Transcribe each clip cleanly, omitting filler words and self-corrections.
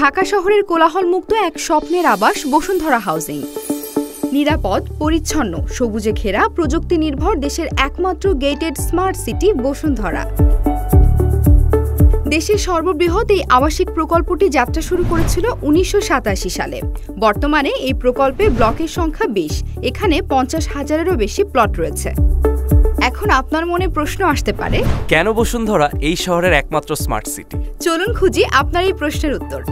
ঢাকা শহরের কোলাহলমুক্ত এক স্বপ্নের আবাস বসুন্ধরা হাউজিং। নিরাপদ, পরিচ্ছন্ন, সবুজে ঘেরা, প্রযুক্তি নির্ভর দেশের একমাত্র গেটেড স্মার্ট সিটি বসুন্ধরা। দেশের সর্ববৃহৎ এই আবাসিক প্রকল্পটি যাত্রা শুরু করেছিল ১৯৮৭ সালে। বর্তমানে এই প্রকল্পে ব্লকের সংখ্যা ২০। এখানে ৫০,০০০-এরও বেশি প্লট রয়েছে। এখন আপনার মনে প্রশ্ন আসতে পারে, কেন বসুন্ধরা এই শহরের একমাত্র স্মার্ট সিটি? চলুন খুঁজি আপনার এই প্রশ্নের উত্তর।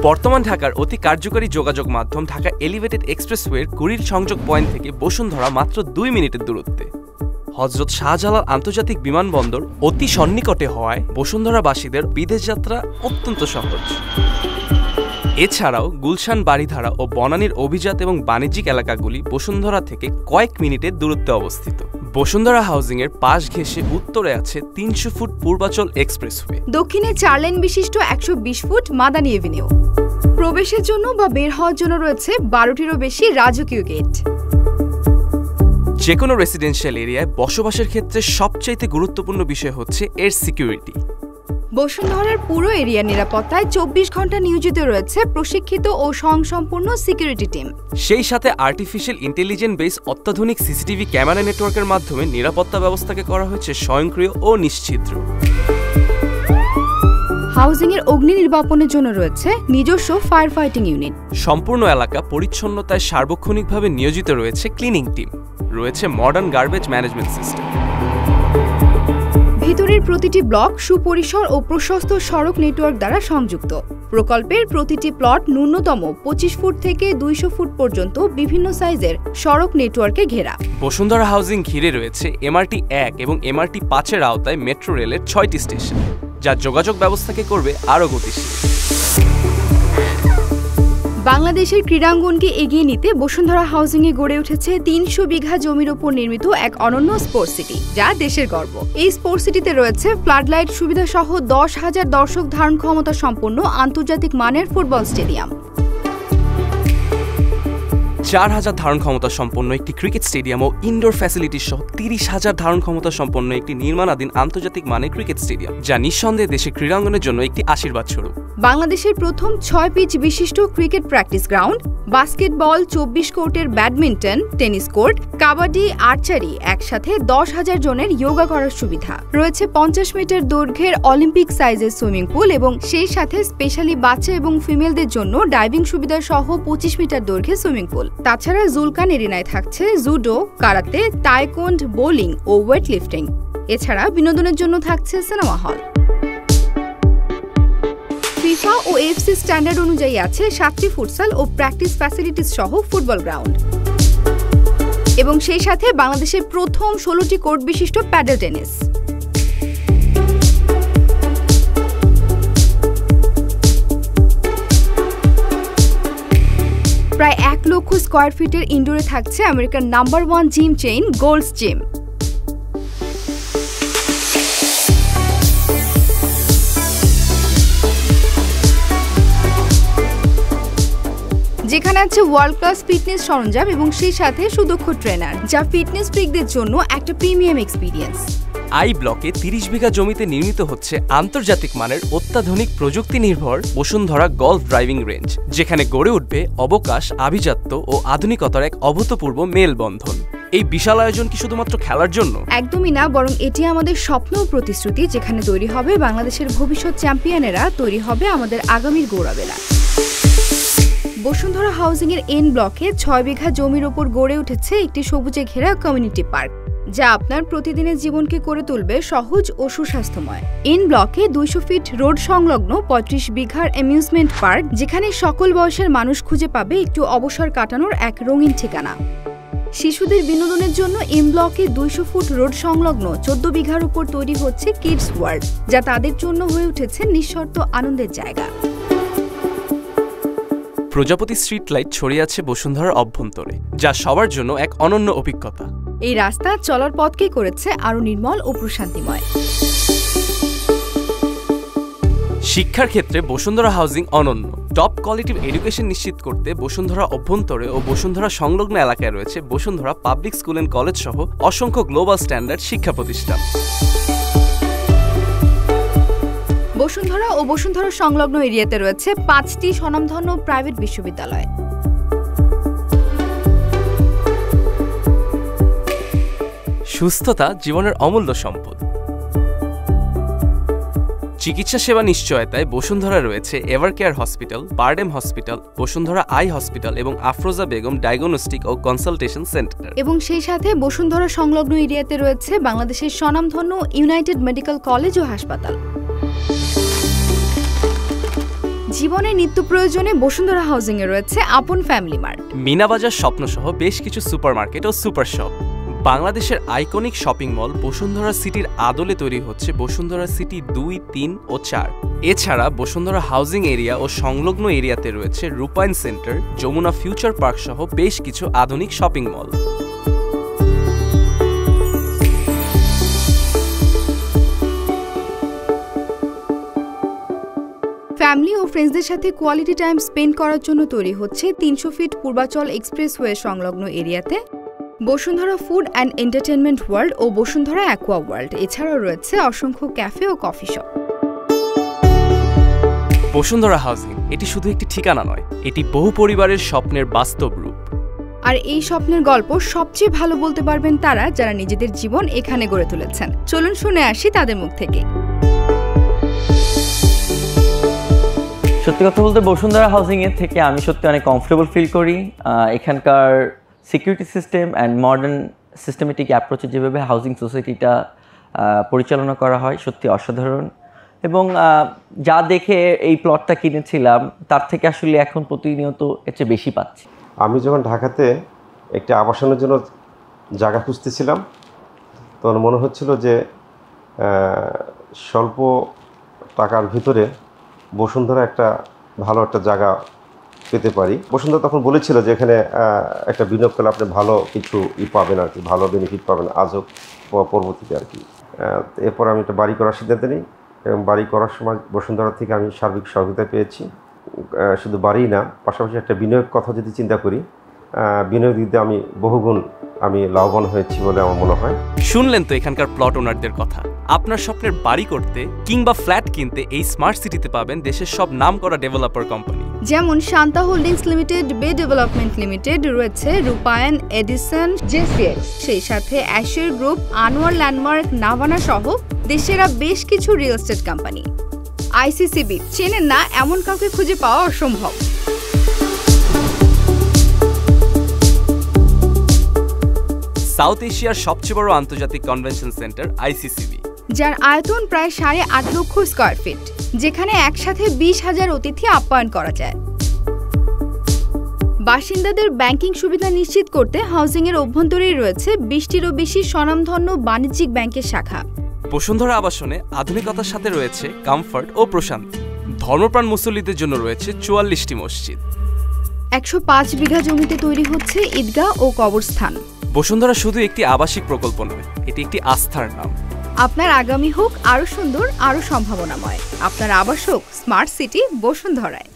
বর্তমান ঢাকার অতি কার্যকরী যোগাযোগ মাধ্যম ঢাকা এলিভেটেড এক্সপ্রেসওয়ের কুড়ির সংযোগ পয়েন্ট থেকে বসুন্ধরা মাত্র ২ মিনিটের দূরত্বে। হযরত শাহজালাল আন্তর্জাতিক বিমানবন্দর অতি সন্নিকটে হওয়ায় বসুন্ধরাবাসীদের বিদেশ যাত্রা অত্যন্ত সহজ। এছাড়াও গুলশান, বারিধারা ও বনানীর অভিজাত এবং বাণিজ্যিক এলাকাগুলি বসুন্ধরা থেকে কয়েক মিনিটের দূরত্বে অবস্থিত। বসুন্ধরা হাউজিং এর পাশ ঘেঁষে উত্তরে আছে ৩০০ ফুট পূর্বাচল এক্সপ্রেসওয়ে, দক্ষিণে ৪ লেন বিশিষ্ট ১২০ ফুট মাদানী এভিনিউ। প্রবেশের জন্য বা বের হওয়ার জন্য রয়েছে ১২টিরও বেশি রাজকীয় গেট। যে কোনো রেসিডেন্সিয়াল এরিয়ায় বসবাসের ক্ষেত্রে সবচাইতে গুরুত্বপূর্ণ বিষয় হচ্ছে এর সিকিউরিটি। বসুন্ধরার পুরো এরিয়ার নিরাপত্তায় ২৪ ঘন্টা নিয়োজিত রয়েছে প্রশিক্ষিত ও স্বয়ংসম্পূর্ণ সিকিউরিটি টিম। সেই সাথে আর্টিফিশিয়াল ইন্টেলিজেন্স বেস অত্যাধুনিক সিসিটিভি ক্যামেরা নেটওয়ার্কের মাধ্যমে নিরাপত্তা ব্যবস্থাকে করা হয়েছে স্বয়ংক্রিয় ও নিশ্ছিদ্র। হাউজিং এর অগ্নি নির্বাপনের জন্য রয়েছে নিজস্ব ফায়ার ফাইটিং ইউনিট। সম্পূর্ণ এলাকা পরিচ্ছন্নতায় সার্বক্ষণিকভাবে নিয়োজিত রয়েছে ক্লিনিং টিম। রয়েছে মডার্ন গার্বেজ ম্যানেজমেন্ট সিস্টেম। ভেতরের প্রতিটি ব্লক সুপরিসর ও প্রশস্ত সড়ক নেটওয়ার্ক দ্বারা সংযুক্ত। প্রকল্পের প্রতিটি প্লট ন্যূনতম ২৫ ফুট থেকে ২০০ ফুট পর্যন্ত বিভিন্ন সাইজের সড়ক নেটওয়ার্কে ঘেরা। বসুন্ধরা হাউজিং ঘিরে রয়েছে MRT ১ এবং MRT ৫-এর আওতায় মেট্রো রেলের ৬টি স্টেশন, যা যোগাযোগ ব্যবস্থাকে করবে আরও গতিশীল। বাংলাদেশের ক্রীড়াঙ্গনকে এগিয়ে নিতে বসুন্ধরা হাউজিংয়ে গড়ে উঠেছে ৩০০ বিঘা জমির ওপর নির্মিত এক অনন্য স্পোর্টস সিটি, যা দেশের গর্ব। এই স্পোর্টস সিটিতে রয়েছে ফ্লাডলাইট সুবিধা সহ ১০,০০০ দর্শক ধারণ ক্ষমতা সম্পন্ন আন্তর্জাতিক মানের ফুটবল স্টেডিয়াম, ৪,০০০ ধারণ ক্ষমতা সম্পন্ন একটি ক্রিকেট স্টেডিয়াম ও ইনডোর ফ্যাসিলিটি সহ ৩০,০০০ ধারণ ক্ষমতা সম্পন্ন একটি নির্মাণাধীন আন্তর্জাতিক মানের ক্রিকেট স্টেডিয়াম, যা নিঃসন্দেহে দেশের ক্রীড়াঙ্গনের জন্য একটি আশীর্বাদ স্বরূপ। বাংলাদেশের প্রথম ৬ পিচ বিশিষ্ট ক্রিকেট প্র্যাকটিস গ্রাউন্ড, বাস্কেটবল, ২৪ কোর্টের badminton, tennis court, kabaddi, archery, একসাথে ১০,০০০ জনের যোগা করার সুবিধা রয়েছে। ৫০ মিটার দৈর্ঘ্যের অলিম্পিক সাইজের সুইমিং পুল এবং সেই সাথে স্পেশালি বাচ্চা এবং ফিমেলদের জন্য ডাইভিং সুবিধা সহ ২৫ মিটার দৈর্ঘ্যের সুইমিং পুল। তাছাড়া জুলকান এরিনায় থাকছে জুডো, কারাতে, তাইকোন্ড, বোলিং ও ওয়েট লিফটিং। এছাড়া বিনোদনের জন্য থাকছে সিনেমা হল। ফিফা ও AFC স্ট্যান্ডার্ড অনুযায়ী আছে ৭টি ফুটসাল ও প্র্যাকটিস ফ্যাসিলিটিস সহ ফুটবল গ্রাউন্ড এবং সেই সাথে বাংলাদেশের প্রথম ১৬টি কোর্ট বিশিষ্ট প্যাডেল টেনিস। প্রায় ১ লক্ষ স্কয়ার ফিটের ইনডোরে থাকছে আমেরিকার নাম্বার 1 জিম চেইন গোল্ডস জিম। যেখানে আছে ওয়ার্ল্ড ক্লাস ফিটনেস সরঞ্জাম এবং সেই সাথে সুদক্ষ ট্রেনার, যা ফিটনেস ফ্রিকদের জন্য একটা প্রিমিয়াম এক্সপিরিয়েন্স। আই ব্লকে ৩০ বিঘা জমিতে নির্মিত হচ্ছে আন্তর্জাতিক মানের অত্যাধুনিক প্রযুক্তি নির্ভর বসুন্ধরা গলফ ড্রাইভিং রেঞ্জ, যেখানে গড়ে উঠবে অবকাশ, আভিজাত্য ও আধুনিকতার এক অভূতপূর্ব মেলবন্ধন। এই বিশাল আয়োজন কি শুধুমাত্র খেলার জন্য? একদমই না, বরং এটি আমাদের স্বপ্ন ও প্রতিশ্রুতি, যেখানে তৈরি হবে বাংলাদেশের ভবিষ্যৎ চ্যাম্পিয়নেরা, তৈরি হবে আমাদের আগামীর গৌরবেরা। বসুন্ধরা হাউজিং এর এন ব্লকে ৬ বিঘা জমির ওপর গড়ে উঠেছে একটি সবুজে ঘেরা কমিউনিটি পার্ক, যা আপনার প্রতিদিনের জীবনকে করে তুলবে সহজ ও সুস্বাস্থ্যময়। এন ব্লকে ২০০ ফিট রোড সংলগ্ন ৩৫ বিঘার অ্যামিউজমেন্ট পার্ক, যেখানে সকল বয়সের মানুষ খুঁজে পাবে একটু অবসর কাটানোর এক রঙিন ঠিকানা। শিশুদের বিনোদনের জন্য এম ব্লকে ২০০ ফুট রোড সংলগ্ন ১৪ বিঘার উপর তৈরি হচ্ছে কিডস ওয়ার্ল্ড, যা তাদের জন্য হয়ে উঠেছে নিঃশর্ত আনন্দের জায়গা। প্রজাপতি স্ট্রিট লাইট ছড়িয়ে আছে বসুন্ধরার অভ্যন্তরে, যা সবার জন্য এক অনন্য অভিজ্ঞতা। এই রাস্তা চলার পথকে করেছে আরো নির্মল ও প্রশান্তিময়। শিক্ষার ক্ষেত্রে বসুন্ধরা হাউজিং অনন্য। টপ কোয়ালিটির এডুকেশন নিশ্চিত করতে বসুন্ধরা অভ্যন্তরে ও বসুন্ধরা সংলগ্ন এলাকায় রয়েছে Bashundhara public school and college সহ অসংখ্য গ্লোবাল স্ট্যান্ডার্ড শিক্ষা প্রতিষ্ঠান। বসুন্ধরা ও বসুন্ধরা সংলগ্ন এরিয়াতে রয়েছে 5টি স্বনামধন্য প্রাইভেট বিশ্ববিদ্যালয়। সুস্থতা জীবনের অমূল্য সম্পদ। চিকিৎসা সেবা নিশ্চয়তায় বসুন্ধরা রয়েছে Evercare hospital, BIRDEM hospital, Bashundhara eye hospital এবং আফরোজা বেগম ডায়াগনস্টিক ও কনসালটেশন সেন্টার। এবং সেই সাথে বসুন্ধরা সংলগ্ন এরিয়াতে রয়েছে বাংলাদেশের স্বনামধন্য ইউনাইটেড মেডিকেল কলেজ ও হাসপাতাল। জীবনের নিত্য প্রয়োজনে বসুন্ধরা হাউজিং এ রয়েছে আপন ফ্যামিলি মার্ট, মিনাবাজার স্বপ্নসহ বেশ কিছু সুপারমার্কেট ও সুপার শপ। বাংলাদেশের আইকনিক শপিং মল বসুন্ধরা সিটির আদলে তৈরি হচ্ছে বসুন্ধরা সিটি 2, 3 ও 4। এছাড়া বসুন্ধরা হাউজিং এরিয়া ও সংলগ্ন এরিয়াতে রয়েছে রূপায়ণ সেন্টার, যমুনা ফিউচার পার্ক সহ বেশ কিছু আধুনিক শপিং মল। ফ্যামিলি ও ফ্রেন্ডসদের সাথে কোয়ালিটি টাইম স্পেন্ড করার জন্য তৈরি হচ্ছে 300 ফিট পূর্বাচল এক্সপ্রেসওয়ে সংলগ্ন এরিয়াতে Bashundhara food and entertainment world ও বসুন্ধরা অ্যাকোয়া ওয়ার্ল্ড। এছাড়াও রয়েছে অসংখ্য ক্যাফে ও কফি শপ। বসুন্ধরা হাউজিং এটি শুধু একটি ঠিকানা নয়, এটি বহু পরিবারের স্বপ্নের বাস্তব রূপ। আর এই স্বপ্নের গল্প সবচেয়ে ভালো বলতে পারবেন তারা যারা নিজেদের জীবন এখানে গড়ে তুলেছেন। চলুন শুনে আসি তাদের মুখ থেকে। সত্যি কথা বলতে বসুন্ধরা হাউজিং এর থেকে আমি সত্যি অনেক কমফোর্টেবল ফিল করি। এখানকার security system and modern systematic অ্যাপ্রোচে যেভাবে হাউজিং সোসাইটিটা পরিচালনা করা হয় সত্যি অসাধারণ। এবং যা দেখে এই প্লটটা কিনেছিলাম তার থেকে আসলে এখন প্রতিনিয়ত এর চেয়ে বেশি পাচ্ছি। আমি যখন ঢাকাতে একটা আবাসনের জন্য জায়গা খুঁজতেছিলাম তখন মনে হচ্ছিল যে স্বল্প টাকার ভিতরে বসুন্ধরা একটা ভালো একটা জায়গা পেতে পারি। বসুন্ধরা তখন বলেছিল যে এখানে একটা বিনিয়োগ করলে আপনি ভালো কিছু পাবেন আর কি, ভালো বেনিফিট পাবেন আজও পরবর্তীতে আর কি। এরপর আমি একটা বাড়ি করার সিদ্ধান্ত নিই এবং বাড়ি করার সময় বসুন্ধরা থেকে আমি সার্বিক সহযোগিতা পেয়েছি। শুধু বাড়ি না, পাশাপাশি একটা বিনিয়োগ কথা যদি চিন্তা করি, বিনিয়োগ দিতে আমি বহুগুণ লাভবান হয়েছি বলে আমার মনে হয়। শুনলেন তো এখানকার প্লট ওনারদের কথা। আপনার স্বপ্নের বাড়ি করতে কিংবা ফ্ল্যাট কিনতে এই স্মার্ট সিটিতে পাবেন দেশের সব নামকরা ডেভেলপার কোম্পানি, যেমন শান্তা হোল্ডিংস লিমিটেড, বে ডেভেলপমেন্ট লিমিটেড, রয়েছে রূপায়ণ, এডিসন, জেসিএক্স, সেই সাথে অ্যাশিয়ার গ্রুপ, আনোয়ার ল্যান্ডমার্ক, নাভানা সহ দেশের বেশ কিছু রিয়েল এস্টেট কোম্পানি। আইসিসিবি চেনেন না এমন কাউকে খুঁজে পাওয়া অসম্ভব। সাউথ এশিয়ার সবচেয়ে বড় আন্তর্জাতিক কনভেনশন সেন্টার আইসিসিবি, যার আয়তন প্রায় 8.5 লক্ষ স্কয়ার ফিট, যেখানে একসাথে 20,000 অতিথি আপ্যায়ন করা যায়। বাসিন্দাদের ব্যাংকিং সুবিধা নিশ্চিত করতে হাউজিং এর অভ্যন্তরেই রয়েছে 20টিরও বেশি স্বনামধন্য বাণিজ্যিক ব্যাংকের শাখা। বসুন্ধরা আবাসনে আধুনিকতার সাথে রয়েছে কমফর্ট ও প্রশান্তি। ধর্মপ্রাণ মুসল্লিদের জন্য রয়েছে 44টি মসজিদ। 105 বিঘা জমিতে তৈরি হচ্ছে ঈদগাহ ও কবরস্থান। বসুন্ধরা শুধু একটি আবাসিক প্রকল্প নয়, এটি একটি আস্থার নাম। আপনার আগামী হোক আরো সুন্দর, আরো সম্ভাবনাময়। আপনার আবাসক স্মার্ট সিটি বসুন্ধরায়।